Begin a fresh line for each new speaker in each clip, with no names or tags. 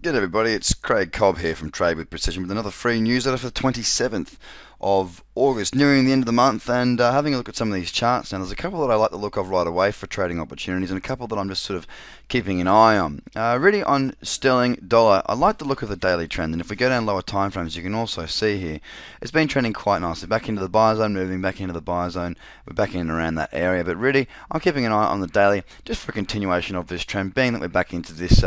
G'day everybody, it's Craig Cobb here from Trade with Precision with another free newsletter for the 27th of August, nearing the end of the month, and having a look at some of these charts. Now there's a couple that I like the look of right away for trading opportunities, and a couple that I'm just sort of keeping an eye on. Really on sterling dollar, I like the look of the daily trend, and if we go down lower time frames, you can also see here it's been trending quite nicely back into the buy zone, moving back into the buy zone. We're back in and around that area, but really I'm keeping an eye on the daily just for a continuation of this trend, being that we're back into this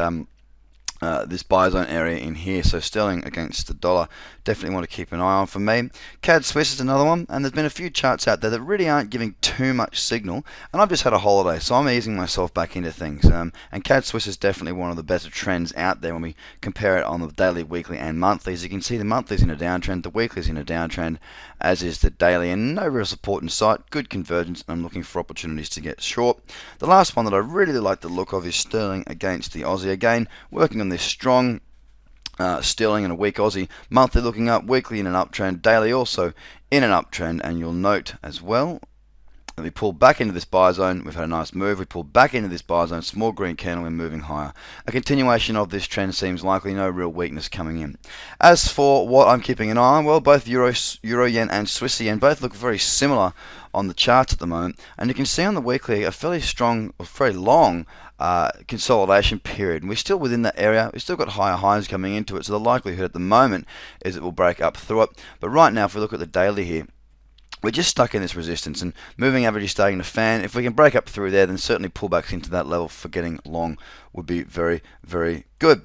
this buy zone area in here. So sterling against the dollar, definitely want to keep an eye on for me. CAD Swiss is another one, and there's been a few charts out there that really aren't giving too much signal, and I've just had a holiday, so I'm easing myself back into things. And CAD Swiss is definitely one of the better trends out there when we compare it on the daily, weekly, and monthly. As you can see, the monthly's in a downtrend, the weekly's in a downtrend, as is the daily, and no real support in sight. Good convergence, and I'm looking for opportunities to get short. The last one that I really like the look of is sterling against the Aussie. Again, working on this strong sterling and a weak Aussie. Monthly looking up, weekly in an uptrend, daily also in an uptrend, and you'll note as well that we pulled back into this buy zone. We've had a nice move. We pulled back into this buy zone, small green candle, and moving higher. A continuation of this trend seems likely, no real weakness coming in. As for what I'm keeping an eye on, well, both Euro Yen and Swiss yen both look very similar on the charts at the moment, and you can see on the weekly a fairly strong, or very long consolidation period, and we're still within that area. We've still got higher highs coming into it, so the likelihood at the moment is it will break up through it. But right now, if we look at the daily here, we're just stuck in this resistance, and moving average is starting to fan. If we can break up through there, then certainly pullbacks into that level for getting long would be very, very good.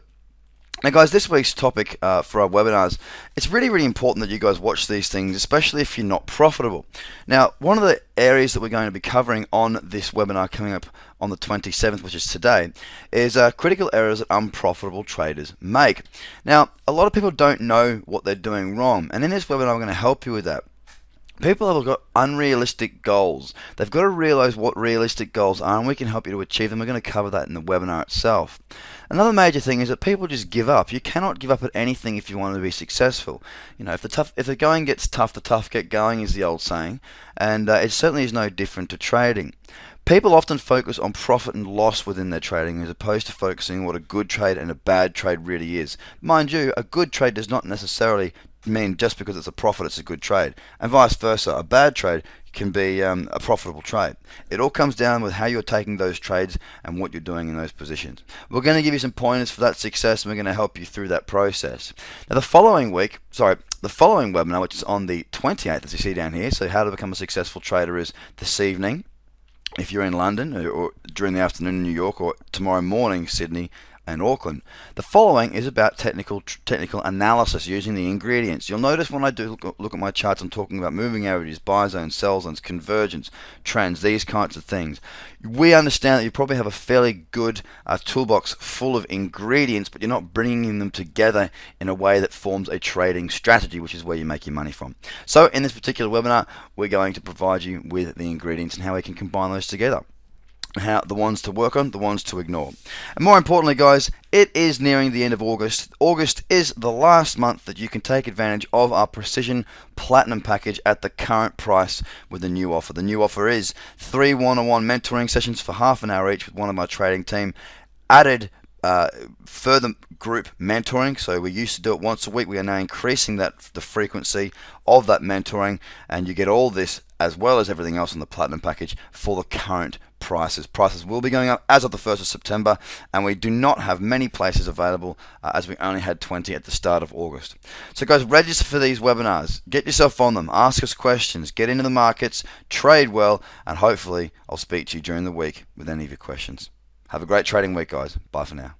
Now guys, this week's topic for our webinars, it's really important that you guys watch these things, especially if you're not profitable. Now, one of the areas that we're going to be covering on this webinar coming up on the 27th, which is today, is critical errors that unprofitable traders make. Now, a lot of people don't know what they're doing wrong, and in this webinar I'm going to help you with that. People have got unrealistic goals. They've got to realize what realistic goals are, and we can help you to achieve them. We're going to cover that in the webinar itself. Another major thing is that people just give up. You cannot give up at anything if you want to be successful. You know, if the going gets tough, the tough get going is the old saying, and it certainly is no different to trading. People often focus on profit and loss within their trading as opposed to focusing on what a good trade and a bad trade really is. Mind you, a good trade does not necessarily mean just because it's a profit it's a good trade, and vice versa. A bad trade can be a profitable trade. It all comes down with how you're taking those trades and what you're doing in those positions. We're going to give you some pointers for that success, and we're going to help you through that process. Now the following webinar, which is on the 28th, as you see down here, so how to become a successful trader, is this evening if you're in London, or during the afternoon in New York, or tomorrow morning Sydney and Auckland. The following is about technical analysis using the ingredients. You'll notice when I do look at my charts, I'm talking about moving averages, buy zones, sell zones, convergence, trends, these kinds of things. We understand that you probably have a fairly good toolbox full of ingredients, but you're not bringing them together in a way that forms a trading strategy, which is where you make your money from. So in this particular webinar, we're going to provide you with the ingredients and how we can combine those together. How the ones to work on, the ones to ignore. And more importantly, guys, it is nearing the end of August. August is the last month that you can take advantage of our Precision Platinum package at the current price with the new offer. The new offer is 3 one-on-one mentoring sessions for half an hour each with one of my trading team, added further group mentoring. So we used to do it once a week. We are now increasing the frequency of that mentoring, and you get all this as well as everything else on the Platinum package for the current prices. Prices will be going up as of the 1st of September, and we do not have many places available as we only had 20 at the start of August. So guys, register for these webinars. Get yourself on them. Ask us questions. Get into the markets. Trade well, and hopefully I'll speak to you during the week with any of your questions. Have a great trading week, guys. Bye for now.